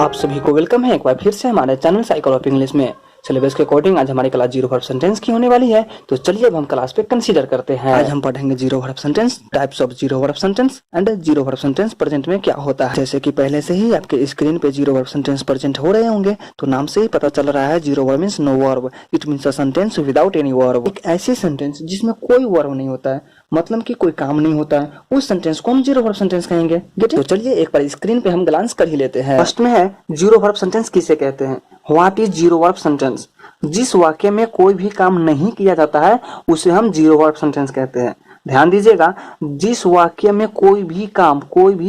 आप सभी को वेलकम है एक बार फिर से हमारे चैनल साइकिल ऑफ इंग्लिश में। सिलेबस के अकॉर्डिंग आज हमारी क्लास जीरो वर्ब सेंटेंस की होने वाली है, तो चलिए अब हम क्लास पे कंसीडर करते हैं। आज हम पढ़ेंगे zero verb sentence, types of zero verb sentence and zero verb sentence present में क्या होता है। जैसे कि पहले से ही आपके स्क्रीन पे जीरो वर्ब सेंटेंस प्रेजेंट हो रहे होंगे, तो नाम से ही पता चल रहा है zero verb means no verb, it means a sentence without any verb. एक ऐसी सेंटेंस जिसमें कोई वर्ब नहीं होता है, मतलब कि कोई काम नहीं होता है, उस सेंटेंस को हम जीरो वर्ब सेंटेंस कहेंगे। तो चलिए एक बार स्क्रीन पे हम ग्लांस कर ही लेते हैं। फर्स्ट में है जीरो वर्ब सेंटेंस किसे कहते हैं। What is zero verb sentence? जिस वाक्य में कोई भी काम नहीं किया जाता है उसे हम जीरो वर्ब सेंटेंस कहते हैं। ध्यान दीजिएगा, जिस वाक्य में कोई भी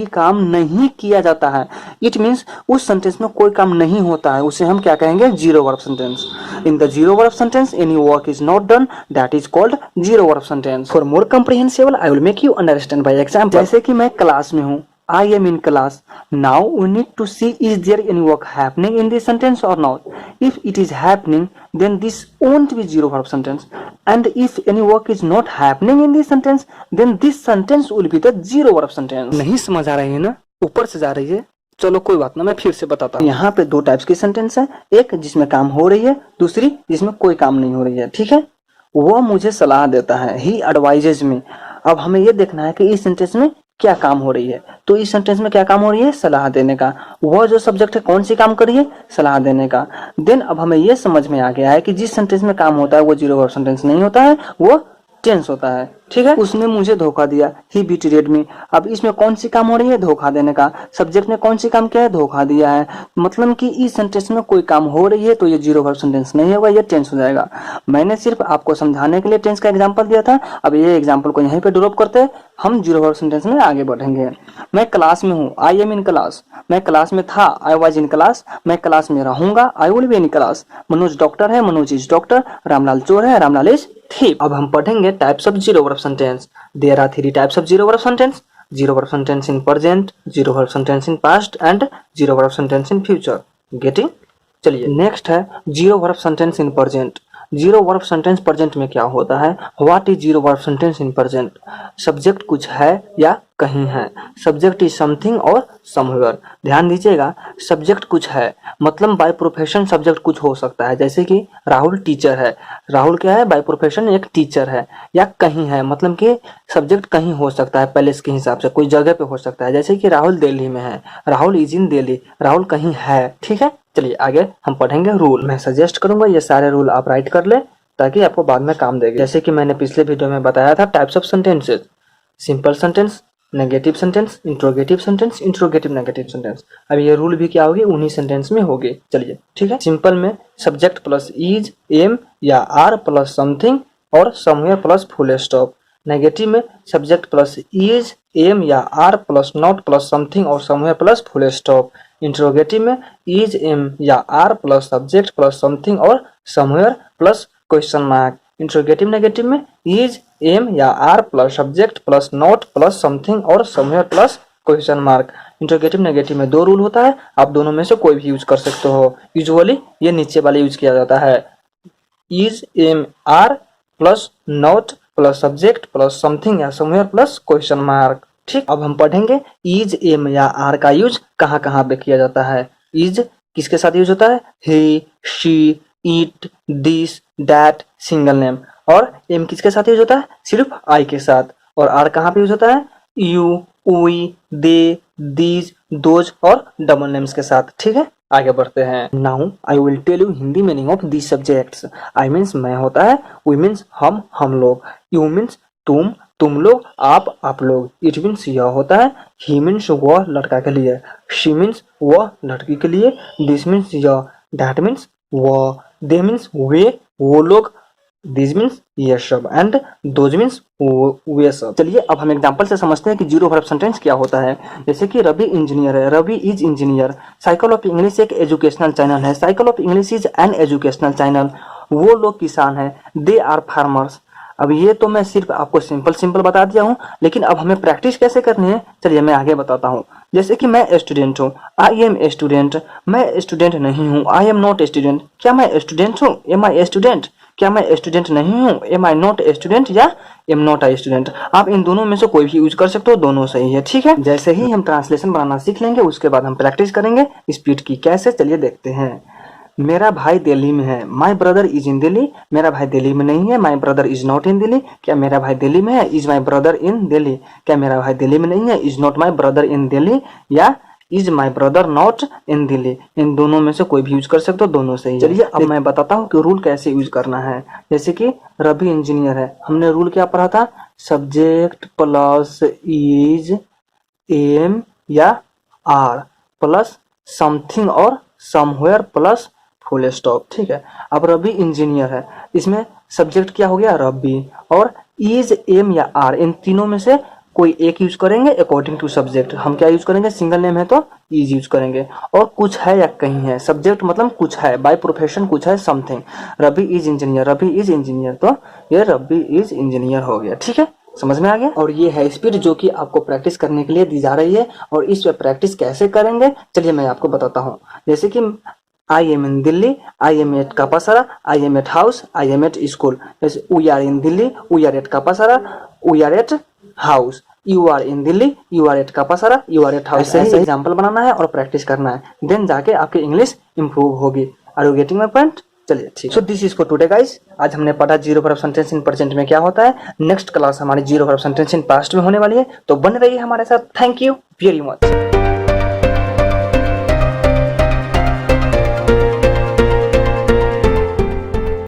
काम नहीं किया जाता है, इट मीन्स उस सेंटेंस में कोई काम नहीं होता है, उसे हम क्या कहेंगे? Zero verb sentence. In the zero verb sentence any work is not done, that is called zero verb sentence. For more comprehensible I will make you understand by example. जैसे कि मैं क्लास में हूँ, I am in class. Now we need to see is there any work happening in this sentence or not. If it is happening, then this won't be zero verb sentence. And if any work is not happening in this sentence, then this sentence will be the zero verb sentence. नहीं समझ आ रही है ना? ऊपर से जा रही है। चलो कोई बात ना, मैं फिर से बताता हूँ। यहाँ पे दो टाइप्स की सेंटेंस है, एक जिसमें काम हो रही है, दूसरी जिसमें कोई काम नहीं हो रही है। ठीक है, वो मुझे सलाह देता है, ही एडवाइजेज मी। अब हमें ये देखना है कि इस सेंटेंस में क्या काम हो रही है। तो इस सेंटेंस में क्या काम हो रही है? सलाह देने का। वह जो सब्जेक्ट है कौन सी काम कर रही है? सलाह देने का। देन अब हमें यह समझ में आ गया है कि जिस सेंटेंस में काम होता है वो जीरो वर्ब सेंटेंस नहीं होता है, वो टेंस होता है। ठीक है, उसने मुझे धोखा दिया, ही बिट्रेड मी। अब इसमें कौन सी काम हो रही है? धोखा देने का। सब्जेक्ट ने कौन सी काम किया है? धोखा दिया है। मतलब कि इस सेंटेंस में कोई काम हो रही है तो ये जीरो वर्ब सेंटेंस नहीं होगा, ये टेंस हो जाएगा। मैंने सिर्फ आपको समझाने के लिए टेंस का एग्जांपल दिया था। अब ये एग्जांपल को यहीं पे ड्रॉप करते हैं, हम जीरो वर्ब सेंटेंस में आगे बढ़ेंगे। मैं क्लास में हूँ, आई एम इन क्लास। मैं क्लास में था, आई वाज इन क्लास। मैं क्लास में रहूंगा, I will be in class. Manoj doctor है, मनोज इज डॉक्टर। रामलाल चोर है, रामलाल इज thief. अब हम पढ़ेंगे types of zero verb sentence. There are three types of zero verb sentence: zero verb sentence in present, zero verb sentence in past and zero verb sentence in future. Getting? चलिए next है zero verb sentence in present. Zero verb sentence present में क्या होता है? What is zero verb sentence in present? Subject कुछ है या कहीं है। सब्जेक्ट इज समथिंग और समवेयर। ध्यान दीजिएगा, सब्जेक्ट कुछ है मतलब बाय प्रोफेशन सब्जेक्ट कुछ हो सकता है। जैसे कि राहुल टीचर है, राहुल क्या है? बाय प्रोफेशन एक टीचर है। या कहीं है मतलब कि सब्जेक्ट कहीं हो सकता है, पैलेस के हिसाब से कोई जगह पे हो सकता है। जैसे कि राहुल दिल्ली में है, राहुल इज इन दिल्ली, राहुल कहीं है। ठीक है, चलिए आगे हम पढ़ेंगे रूल। मैं सजेस्ट करूंगा ये सारे रूल आप राइट कर ले ताकि आपको बाद में काम देगा। जैसे कि मैंने पिछले वीडियो में बताया था types of sentences: simple sentence, negative sentence, interrogative sentence, interrogative negative sentence. अब ये रूल भी क्या होगी? उन्हीं सेंटेंस में होगी। चलिए ठीक है। सिंपल में सब्जेक्ट प्लस इज, एम या आर प्लस समथिंग और somewhere plus full stop. Negative में सब्जेक्ट प्लस इज, एम या are plus not plus something और somewhere plus full stop. Interrogative में इज, एम या are plus subject plus something और somewhere plus question mark. Interrogative negative में is, am या are plus subject plus not plus something और somewhere plus question mark. Interrogative negative में दो rule होता है, आप दोनों में से कोई भी यूज कर सकते हो। यूजुअली ये नीचे वाले यूज किया जाता है, is, am, are plus not plus subject plus something या समवेयर प्लस क्वेश्चन मार्क। ठीक, अब हम पढ़ेंगे इज, एम या आर का यूज कहाँ कहाँ पे किया जाता है। इज किसके साथ यूज होता है? He, she, it, this, that, single name. और एम किसके साथ यूज होता है? सिर्फ आई के साथ। और आर कहाँ पे यूज होता है? You, we, they, these, those और डबल नेम्स के साथ। ठीक है, आगे बढ़ते हैं। Now I will tell you Hindi meaning of this subjects. I means मैं होता है, वी मीन्स हम लोग, यू मीन्स तुम लोग, आप लोग, इट मीन्स यह होता है, ही मीन्स वह लड़का के लिए, शी मीन्स वह लड़की के लिए, दिस मीन्स यह, दैट मीन्स वह, दे मीन्स वे वो लोग, दिस मीन्स ये सब एंड दोज मीन्स वे सब। चलिए अब हम एग्जांपल से समझते हैं कि जीरो वर्ब सेंटेंस क्या होता है। जैसे कि रवि इंजीनियर है, Ravi is engineer. Cycle of English एक एजुकेशनल चैनल है, cycle of English is an educational channel. वो लोग किसान है, दे आर फार्मर्स। अब ये तो मैं सिर्फ आपको सिंपल बता दिया हूँ, लेकिन अब हमें प्रैक्टिस कैसे करनी है चलिए मैं आगे बताता हूँ। जैसे कि मैं स्टूडेंट हूँ, आई एम स्टूडेंट। मैं स्टूडेंट नहीं हूँ, आई एम नॉट स्टूडेंट। क्या मैं स्टूडेंट हूँ? Am I student? क्या मैं स्टूडेंट नहीं हूँ, am I not a student या एम नॉट आई स्टूडेंट। आप इन दोनों में से कोई भी यूज कर सकते हो, दोनों सही है, ठीक है। जैसे ही हम ट्रांसलेशन बनाना सीख लेंगे उसके बाद हम प्रैक्टिस करेंगे स्पीड की। कैसे, चलिए देखते हैं। मेरा भाई दिल्ली में है, my brother is in Delhi. मेरा भाई दिल्ली में नहीं है, my brother is not in Delhi. क्या मेरा भाई दिल्ली में है, is my brother in Delhi. क्या मेरा भाई दिल्ली में नहीं है, is not my brother in Delhi या is my brother not in Delhi. इन दोनों में से कोई भी यूज कर सकते हो, दोनों सही है। चलिए अब मैं बताता हूँ कि रूल कैसे यूज करना है। जैसे कि रवि इंजीनियर है, हमने रूल क्या पढ़ा था, सब्जेक्ट प्लस इज, एम या आर प्लस समथिंग और समवेयर प्लस फुल स्टॉप, ठीक है। अब रवि इंजीनियर है, इसमें सब्जेक्ट क्या हो गया, रवि, और इज, एम या आर, इन तीनों में से कोई एक यूज करेंगे अकॉर्डिंग टू सब्जेक्ट। हम क्या यूज करेंगे, सिंगल नेम है तो इज यूज करेंगे, और कुछ है या कहीं है, सब्जेक्ट मतलब कुछ है, बाय प्रोफेशन कुछ है, something. Ravi is engineer, Ravi is engineer, तो ये रवि इज इंजीनियर हो गया, ठीक है। समझ में आ गया। और ये है स्पीड जो कि आपको प्रैक्टिस करने के लिए दी जा रही है। और इस पे प्रैक्टिस कैसे करेंगे, चलिए मैं आपको बताता हूँ। जैसे कि I am in Delhi, I am at Kapasara, I am at house, I am at school. जैसे we are in Delhi, we are at Kapasara, we are at house. You are in Delhi, you are at Kapasara, you are at house. ऐसे ही example बनाना है और practice करना है, then जाके आपकी English improve होगी। Are you getting my point. चलिए ठीक। So this is for today guys. आज हमने पढ़ा zero verb sentence in present में क्या होता है। नेक्स्ट क्लास हमारी zero verb sentence in past में होने वाली है, तो बने रहिए हमारे साथ। Thank you very much.